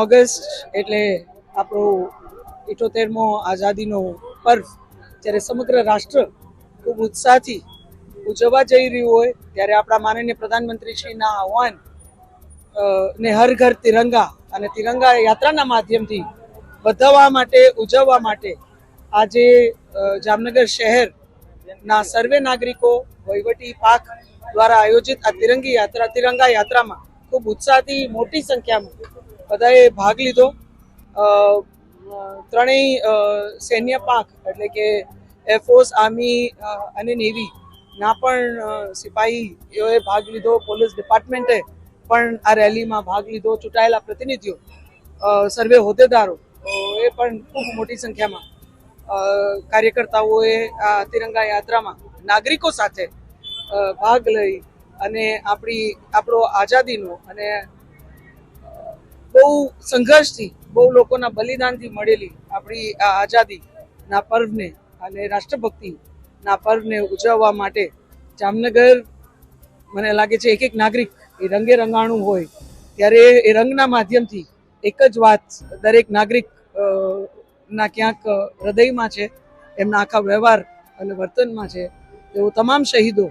August એટલે આપણો 78મો આઝાદીનો પર્વ જ્યારે સમગ્ર રાષ્ટ્ર ખૂબ ઉત્સાહથી ઉજવવા જઈ રહ્યું હોય ત્યારે આપણા માનનીય પ્રધાનમંત્રીશ્રીના આહ્વાન ને હર ઘર તિરંગા અને તિરંગા યાત્રાના માધ્યમથી વધાવવા માટે ઉજવવા માટે આજે જામનગર શહેરના સર્વે નાગરિકો વહીવટી પાંખ દ્વારા આયોજિત આ તિરંગા યાત્રામાં ખૂબ ઉત્સાહથી મોટી સંખ્યામાં બધાએ ભાગ લીધો। ત્રણેય સૈન્ય પાંખ એટલે કે એરફોર્સ, આર્મી અને નેવીના પણ સિપાહીઓએ ભાગ લીધો। પોલીસ ડિપાર્ટમેન્ટે પણ આ રેલીમાં ભાગ લીધો। ચૂંટાયેલા પ્રતિનિધિઓ, સર્વે હોદ્દેદારો એ પણ ખૂબ મોટી સંખ્યામાં કાર્યકર્તાઓએ આ તિરંગા યાત્રામાં નાગરિકો સાથે ભાગ લઈ અને આપણો આઝાદીનો અને બહુ સંઘર્ષથી, બહુ લોકોના બલિદાનથી મળેલી આપણી આ આઝાદીના પર્વને અને રાષ્ટ્રભક્તિના પર્વને ઉજવવા માટે જામનગર, મને લાગે છે એક નાગરિક એ રંગે રંગાણું હોય ત્યારે એ રંગના માધ્યમથી એક જ વાત દરેક નાગરિક ના ક્યાંક હૃદયમાં છે, એમના આખા વ્યવહાર અને વર્તનમાં છે। તેઓ તમામ શહીદો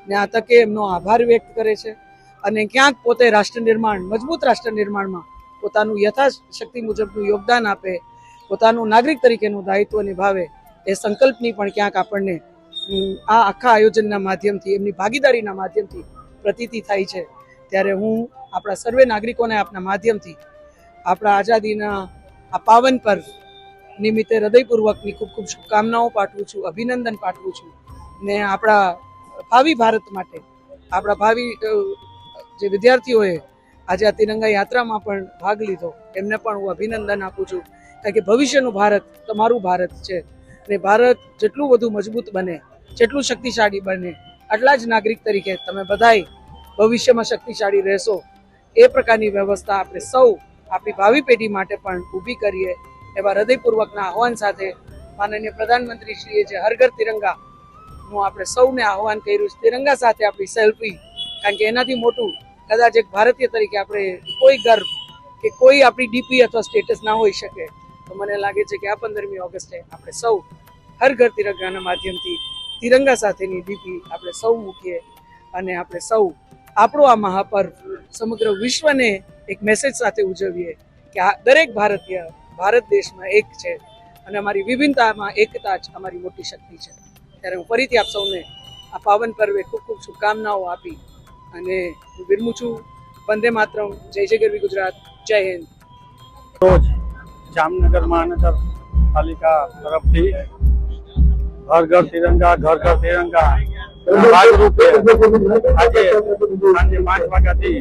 ને આ તકે એમનો આભાર વ્યક્ત કરે છે અને ક્યાંક પોતે મજબૂત રાષ્ટ્ર નિર્માણમાં પોતાનું યથાશક્તિ મુજબનું યોગદાન આપે, પોતાનું નાગરિક તરીકેનું દાયિત્વ નિભાવે એ સંકલ્પની પણ ક્યાંક આપણને આ આખા આયોજનના માધ્યમથી, એમની ભાગીદારીના માધ્યમથી પ્રતીતિ થાય છે। ત્યારે હું આપણા સર્વે નાગરિકોને આપના માધ્યમથી આપણા આઝાદીના આ પાવન પર્વ નિમિત્તે હૃદયપૂર્વકની ખૂબ ખૂબ શુભકામનાઓ પાઠવું છું, અભિનંદન પાઠવું છું ને આપણા ભાવિ ભારત માટે, આપણા ભાવિ જે વિદ્યાર્થીઓએ આજે આ તિરંગા યાત્રામાં પણ ભાગ લીધો એમને પણ હું અભિનંદન આપું છું, કારણ કે ભવિષ્યનું ભારત તમારું ભારત છે અને ભારત જેટલું વધુ મજબૂત બને, જેટલું શક્તિશાળી બને, આટલા જ નાગરિક તરીકે તમે બધાય ભવિષ્યમાં શક્તિશાળી રહેશો। એ પ્રકારની વ્યવસ્થા આપણે સૌ આપણી ભાવિ પેઢી માટે પણ ઊભી કરીએ એવા હૃદયપૂર્વકના આહવાન સાથે માનનીય પ્રધાનમંત્રીશ્રીએ જે હર ઘર તિરંગાનું આપણે સૌને આહવાન કર્યું છે, તિરંગા સાથે આપણી સેલ્ફી, કારણ કે એનાથી મોટું કદાચ એક ભારતીય તરીકે આપણે કોઈ ગર્વ કે કોઈ આપણી ડીપી અથવા સ્ટેટસ ના હોઈ શકે। તો મને લાગે છે કે આ 15મી ઓગસ્ટે આપણે સૌ હર ઘર તિરંગાના માધ્યમથી તિરંગા સાથેની ડીપી આપણે સૌ મૂકીએ અને આપણે સૌ આપણો આ મહાપર્વ સમગ્ર વિશ્વને એક મેસેજ સાથે ઉજવીએ કે આ દરેક ભારતીય ભારત દેશમાં એક છે અને અમારી વિભિન્નતામાં એકતા જ અમારી મોટી શક્તિ છે। ત્યારે હું ફરીથી આપ સૌને આ પાવન પર્વે ખૂબ ખૂબ શુભકામનાઓ આપી અને હું વિરમું છું। વંદે માતરમ, જય જય ગરવી ગુજરાત, જય હિન્દ। રોજ જામનગર મહાનગરપાલિકા તરફથી હર ઘર તિરંગા ઘર ઘર તિરંગા ભાગરૂપે આજે સાંજે 5 વાગ્યાથી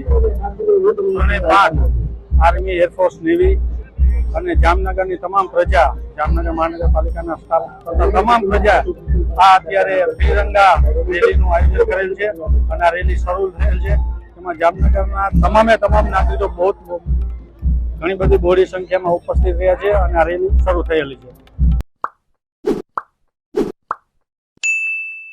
ત્રણેય પાંખ, આર્મી, એરફોર્સ, નેવી અને જામનગરની તમામ પ્રજા, જામનગર મહાનગરપાલિકાના સ્ટાફ તથા તમામ પ્રજા આ અત્યારે તિરંગા રેલીનું આયોજન કરેલ છે અને આ રેલી શરૂ થયેલ છે। એમાં જામનગરના તમામ નાગરિકો ઘણી બધી બોડી સંખ્યામાં ઉપસ્થિત રહ્યા છે અને આ રેલી શરૂ થયેલી છે।